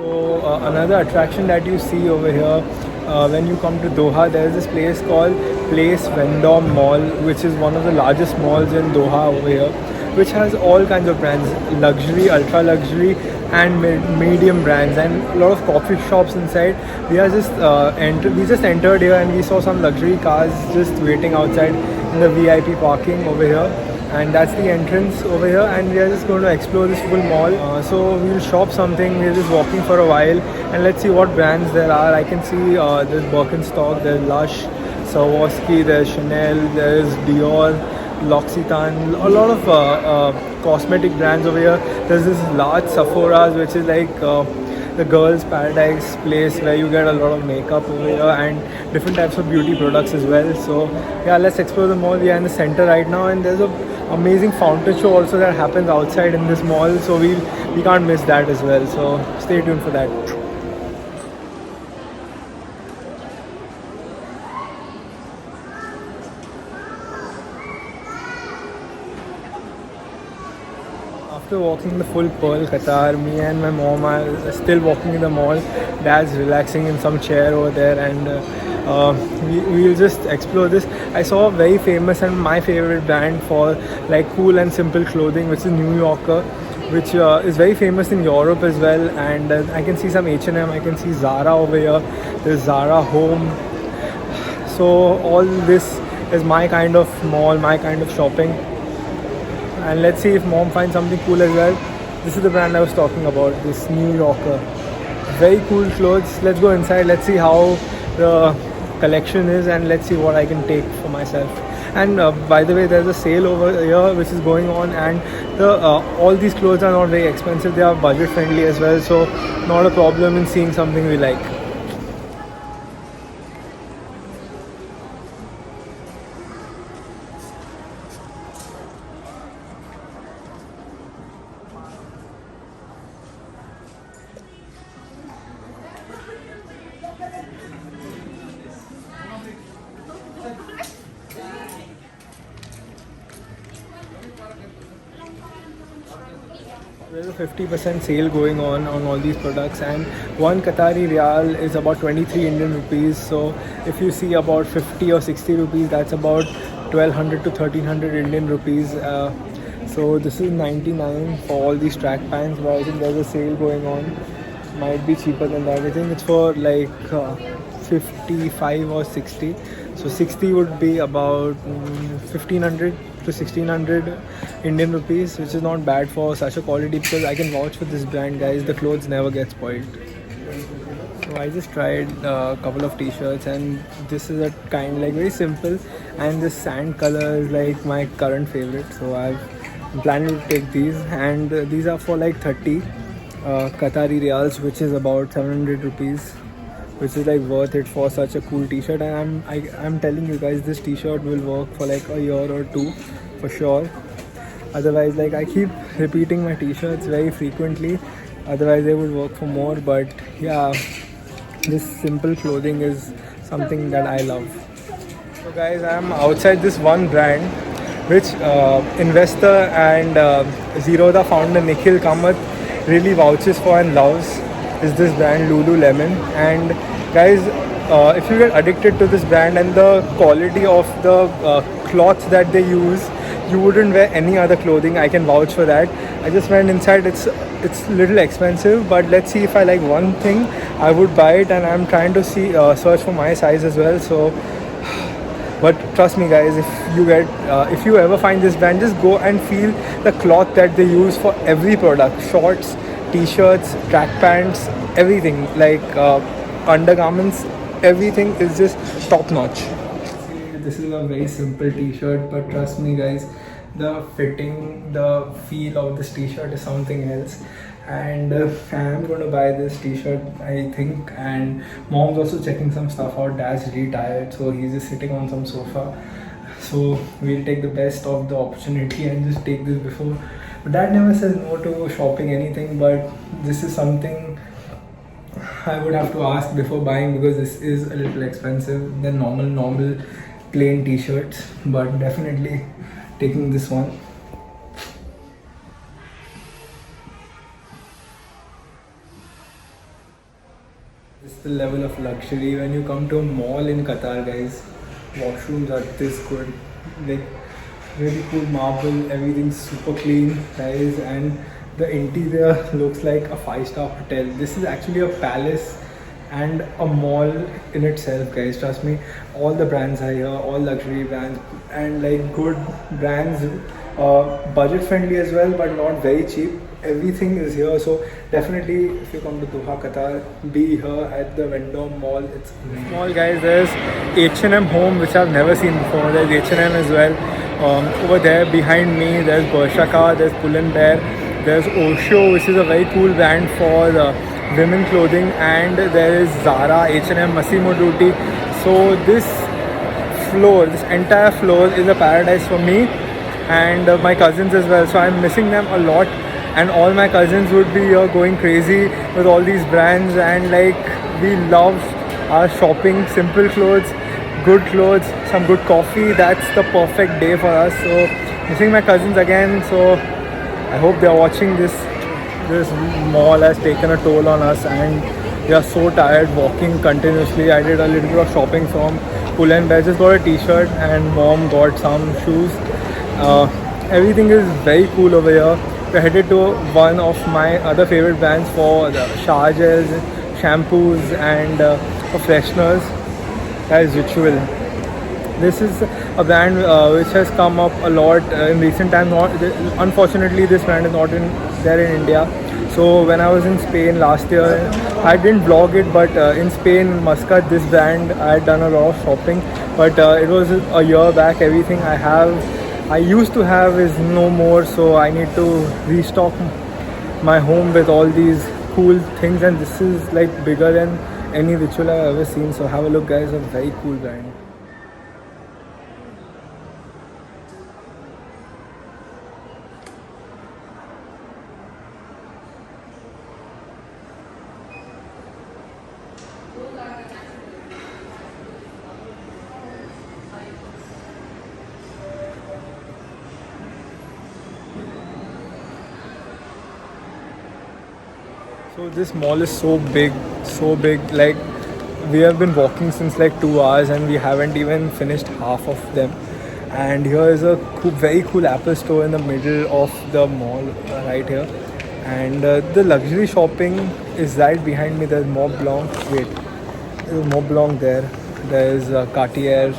So another attraction that you see over here when you come to Doha, there is this place called Place Vendome Mall, which is one of the largest malls in Doha over here, which has all kinds of brands, luxury, ultra luxury, and medium brands, and a lot of coffee shops inside. We just entered here and we saw some luxury cars just waiting outside in the VIP parking over here, and that's the entrance over here, and we are just going to explore this full mall. So we'll shop something. We're just walking for a while and let's see what brands there are. I can see there's Birkenstock, there's Lush, Swarovski, there's Chanel, there's Dior, L'Occitane, a lot of cosmetic brands over here. There's this large Sephora's, which is like the girls' paradise place where you get a lot of makeup over here and different types of beauty products as well. So yeah, let's explore the mall. We are in the center right now, and there's a amazing fountain show also that happens outside in this mall. So we can't miss that as well. So stay tuned for that. After walking the full Pearl Qatar, me and my mom are still walking in the mall. Dad's relaxing in some chair over there, and we'll just explore this. I saw a very famous and my favorite brand for like cool and simple clothing, which is New Yorker, which is very famous in Europe as well. And I can see some H&M, I can see Zara over here. There's Zara Home. So all this is my kind of mall, my kind of shopping. And let's see if mom finds something cool as well. This is the brand I was talking about, this New Yorker. Very cool clothes. Let's go inside, let's see how the collection is, and let's see what I can take for myself. And by the way, there's a sale over here which is going on, and all these clothes are not very expensive. They are budget friendly as well, so not a problem in seeing something we like. There's a 50% sale going on all these products, and one Qatari Riyal is about 23 Indian rupees. So if you see about 50 or 60 rupees, that's about 1200 to 1300 Indian rupees. So this is 99 for all these track pants, but I think there's a sale going on. Might be cheaper than that. I think it's for like 55 or 60. So 60 would be about 1500 to 1600 Indian rupees, which is not bad for such a quality, because I can vouch for this brand, guys. The clothes never get spoiled. So I just tried a couple of t-shirts, and this is a kind like very simple, and this sand color is like my current favorite. So I'm planning to take these, and these are for like 30 Qatari Riyals, which is about 700 rupees, which is like worth it for such a cool t-shirt. And I'm telling you guys, this t-shirt will work for like a year or two for sure. Otherwise, like I keep repeating my t-shirts very frequently, otherwise they would work for more. But yeah, this simple clothing is something that I love. So guys, I'm outside this one brand which investor and Zerodha founder Nikhil Kamath really vouches for and loves, is this brand Lululemon. And guys, if you get addicted to this brand and the quality of the cloths that they use, you wouldn't wear any other clothing. I can vouch for that. I just went inside. It's a little expensive, but let's see if I like one thing, I would buy it. And I'm trying to see search for my size as well. So but trust me guys, if you ever find this brand, just go and feel the cloth that they use for every product. Shorts, t-shirts, track pants, everything, like undergarments, everything is just top notch. This is a very simple t-shirt, but trust me guys, the fitting, the feel of this t-shirt is something else. And I'm going to buy this t-shirt, I think. And mom's also checking some stuff out. Dad's really tired, so he's just sitting on some sofa. So we'll take the best of the opportunity and just take this before. But dad never says no to shopping anything, but this is something I would have to ask before buying, because this is a little expensive than normal plain t-shirts. But definitely taking this one. This is the level of luxury when you come to a mall in Qatar, guys. Washrooms are this good, like really cool marble, everything's super clean, guys, and the interior looks like a five-star hotel. This is actually a palace and a mall in itself, guys. Trust me, all the brands are here, all luxury brands and like good brands, budget friendly as well, but not very cheap. Everything is here, so definitely if you come to Doha, Qatar, be here at the Vendome Mall. It's amazing. Small, guys, there's H&M Home, which I've never seen before. There's H&M as well. Over there behind me, there's Bershka, there's Pull & Bear, there's Osho, which is a very cool brand for women clothing, and there is Zara, H&M, Massimo Dutti. So this floor, this entire floor is a paradise for me and my cousins as well. So I'm missing them a lot, and all my cousins would be here going crazy with all these brands, and like we love our shopping, simple clothes, good clothes, some good coffee. That's the perfect day for us. So missing my cousins again. So I hope they're watching this. This mall has taken a toll on us and we are so tired walking continuously. I did a little bit of shopping from Pull & Bear. Just got a t-shirt and mom got some shoes. Everything is very cool over here. We're headed to one of my other favorite brands for the shower gels, shampoos and fresheners. That is Ritual. This is a brand which has come up a lot in recent times. Unfortunately, this brand is not there in India. So when I was in Spain last year, I didn't vlog it, but in Spain, Muscat, this brand, I had done a lot of shopping. But it was a year back. Everything I used to have is no more. So I need to restock my home with all these cool things. And this is like bigger than any Ritual I've ever seen. So have a look, guys. A very cool brand. So this mall is so big, like we have been walking since like 2 hours and we haven't even finished half of them. And here is a very cool Apple store in the middle of the mall right here. And the luxury shopping is right behind me. There's Mont Blanc. Wait, there's Mont Blanc there. There's Cartier,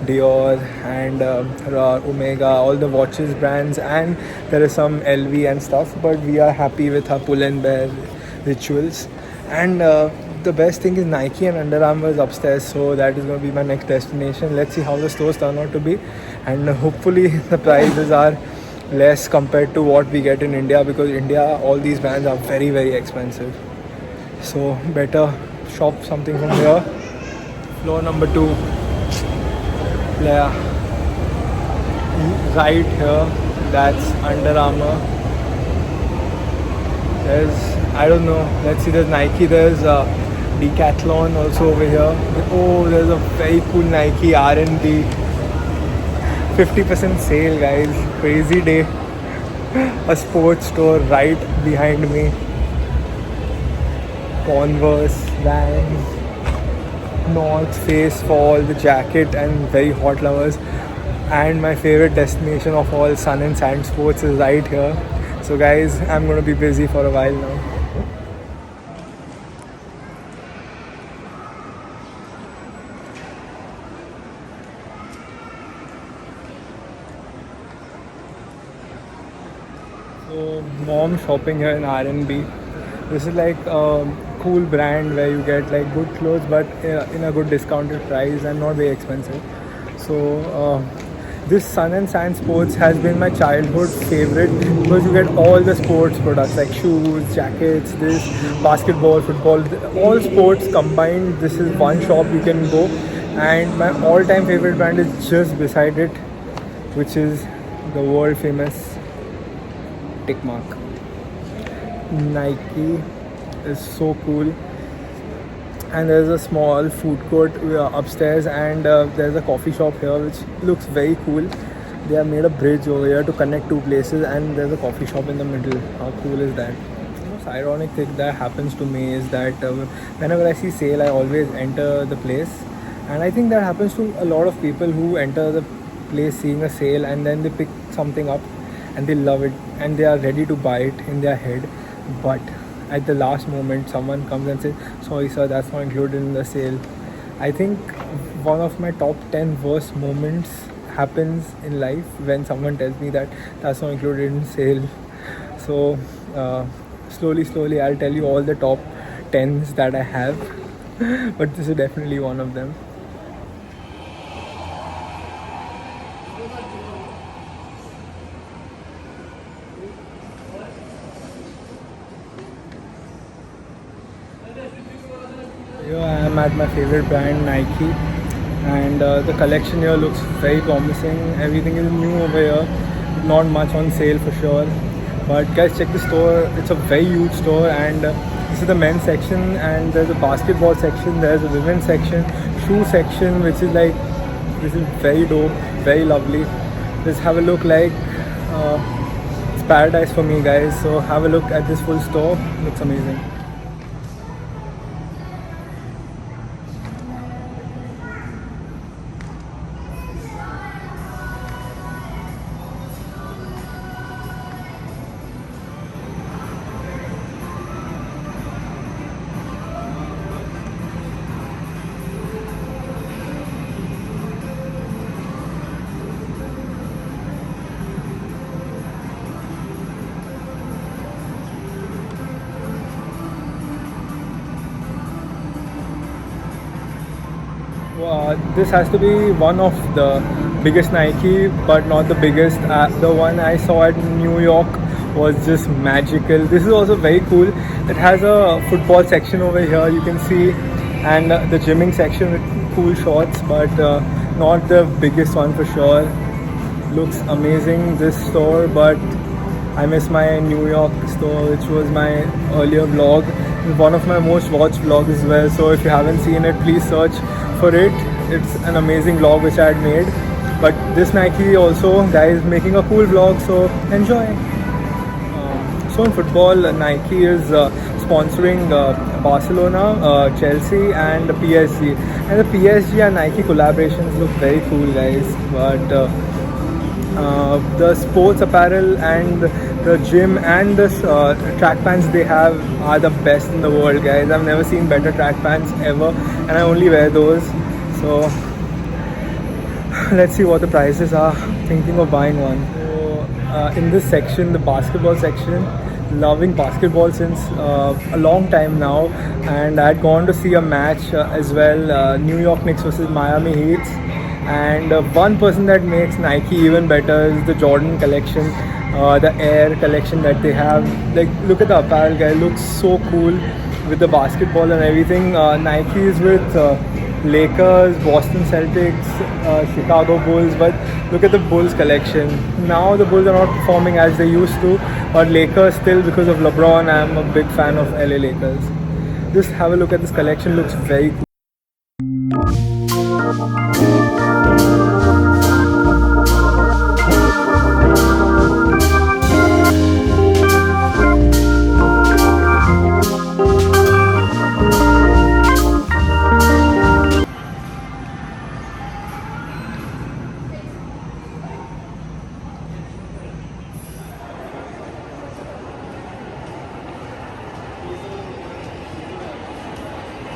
Dior and Omega, all the watches brands, and there is some LV and stuff. But we are happy with our Pull & Bear, Rituals, and the best thing is Nike and Under Armour is upstairs, so that is going to be my next destination. Let's see how the stores turn out to be, and hopefully the prices are less compared to what we get in India, because India all these brands are very, very expensive. So better shop something from here. Floor number 2. Yeah, right here, that's Under Armour. There's, I don't know, let's see, there's Nike, there's Decathlon also over here. Oh, there's a very cool Nike R&D 50% sale, guys. Crazy day. A sports store right behind me. Converse, Vans, North Face for all the jacket and very hot lovers. And my favorite destination of all, Sun and Sand Sports, is right here. So guys, I'm going to be busy for a while now. So mom shopping here in R&B. This is like a cool brand where you get like good clothes but in a good discounted price and not very expensive. So this Sun and Sand Sports has been my childhood favorite because you get all the sports products like shoes, jackets, this, basketball, football, all sports combined. This is one shop you can go, and my all-time favorite brand is just beside it, which is the world famous Tick Mark. Nike is so cool. And there's a small food court upstairs, and there's a coffee shop here which looks very cool. They have made a bridge over here to connect two places, and there's a coffee shop in the middle. How cool is that? most ironic thing that happens to me is that whenever I see sale, I always enter the place, and I think that happens to a lot of people who enter the place seeing a sale and then they pick something up and they love it and they are ready to buy it in their head, but at the last moment someone comes and says, sorry sir, that's not included in the sale. I think one of my top 10 worst moments happens in life when someone tells me that that's not included in sale. So slowly I'll tell you all the top 10s that I have, but this is definitely one of them. Here I am at my favorite brand, Nike, and the collection here looks very promising. Everything is new over here, not much on sale for sure. But guys, check the store. It's a very huge store, and this is the men's section, and there's a basketball section, there's a women's section, shoe section, which is like, this is very dope, very lovely. Just have a look, like it's paradise for me, guys. So have a look at this full store. Looks amazing. This has to be one of the biggest Nike, but not the biggest. The one I saw at New York was just magical. This is also very cool. It has a football section over here, you can see, and the gymming section with cool shorts, but not the biggest one for sure. Looks amazing, this store, but I miss my New York store, which was my earlier vlog. One of my most watched vlogs as well. So if you haven't seen it, please search for it. It's an amazing vlog which I had made. But this Nike also, guys, making a cool vlog, so enjoy. So in football, Nike is sponsoring Barcelona, Chelsea and PSG. And the PSG and Nike collaborations look very cool, guys. But the sports apparel and the gym and the track pants they have are the best in the world, guys. I've never seen better track pants ever, and I only wear those. So let's see what the prices are. Thinking of buying one. So in this section, the basketball section, loving basketball since a long time now, and I had gone to see a match as well, New York Knicks versus Miami Heat. And one person that makes Nike even better is the Jordan collection, the Air collection that they have. Like, look at the apparel, guy, looks so cool with the basketball and everything. Nike is with Lakers, Boston Celtics, Chicago Bulls, but look at the Bulls collection. Now the Bulls are not performing as they used to, but Lakers still, because of LeBron. I'm a big fan of LA Lakers. Just have a look at this collection, looks very cool.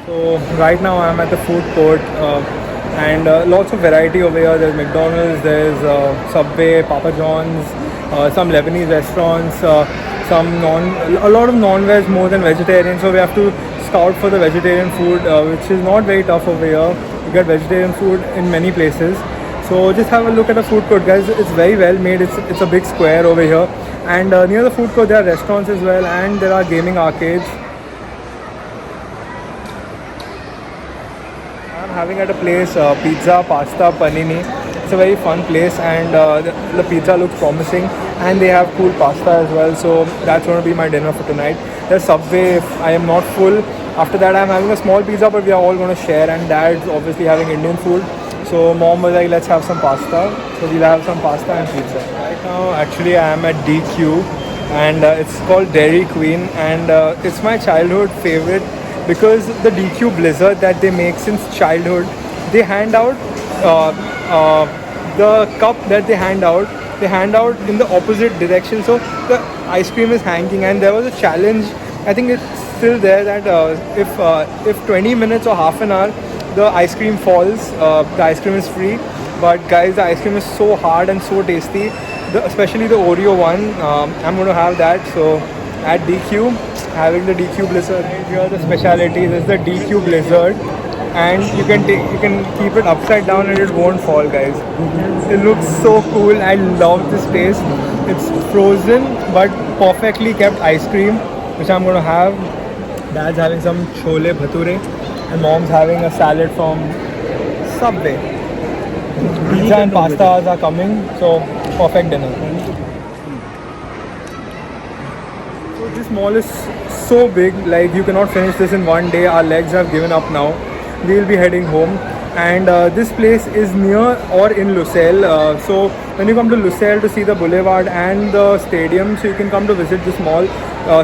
So right now I'm at the food court and lots of variety over here. There's McDonald's, there's Subway, Papa John's, some Lebanese restaurants, a lot of non-veg more than vegetarian. So we have to scout for the vegetarian food, which is not very tough over here. You get vegetarian food in many places. So just have a look at the food court, guys. It's very well made. It's a big square over here, and near the food court there are restaurants as well, and there are gaming arcades. Having at a place pizza, pasta, panini. It's a very fun place, and the pizza looks promising, and they have cool pasta as well. So that's going to be my dinner for tonight. There's Subway if I am not full. After that I'm having a small pizza, but we are all going to share, and dad's obviously having Indian food. So mom was like, let's have some pasta. So we'll have some pasta and pizza. Right now actually I am at DQ, and it's called Dairy Queen, and it's my childhood favorite because the DQ Blizzard that they make since childhood, they hand out uh, uh, the cup that they hand out. They hand out in the opposite direction, so the ice cream is hanging. And there was a challenge. I think it's still there that if 20 minutes or half an hour the ice cream falls, the ice cream is free. But guys, the ice cream is so hard and so tasty. Especially the Oreo one. I'm going to have that. So at DQ, having the DQ Blizzard. Here are the specialities. This is the DQ Blizzard, and you can keep it upside down and it won't fall, guys. It looks so cool. I love this taste. It's frozen but perfectly kept ice cream, which I'm going to have. Dad's having some chole bhature, and mom's having a salad from Subway. Pizza and pastas are coming, so perfect dinner. So this mall is so big, like you cannot finish this in one day. Our legs have given up now. We'll be heading home, and this place is near or in Lucelle. So when you come to Lucelle to see the boulevard and the stadium, so you can come to visit this mall.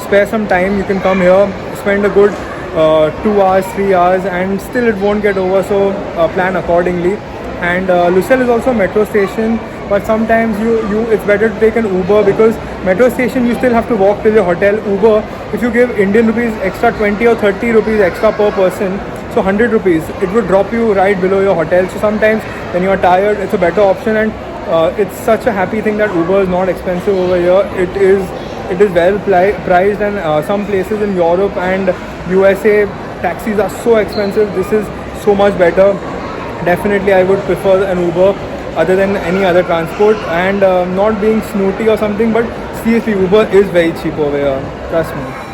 Spare some time, you can come here, spend a good 2 hours, 3 hours, and still it won't get over. So plan accordingly. And Lucelle is also a metro station, but sometimes it's better to take an Uber, because metro station you still have to walk till your hotel. Uber, if you give Indian rupees extra 20 or 30 rupees extra per person, so 100 rupees, it would drop you right below your hotel. So sometimes when you are tired, it's a better option. And it's such a happy thing that Uber is not expensive over here. It is well priced, and some places in Europe and USA taxis are so expensive. This is so much better. Definitely I would prefer an Uber other than any other transport. And not being snooty or something, but seriously, Uber is very cheap over here, trust me.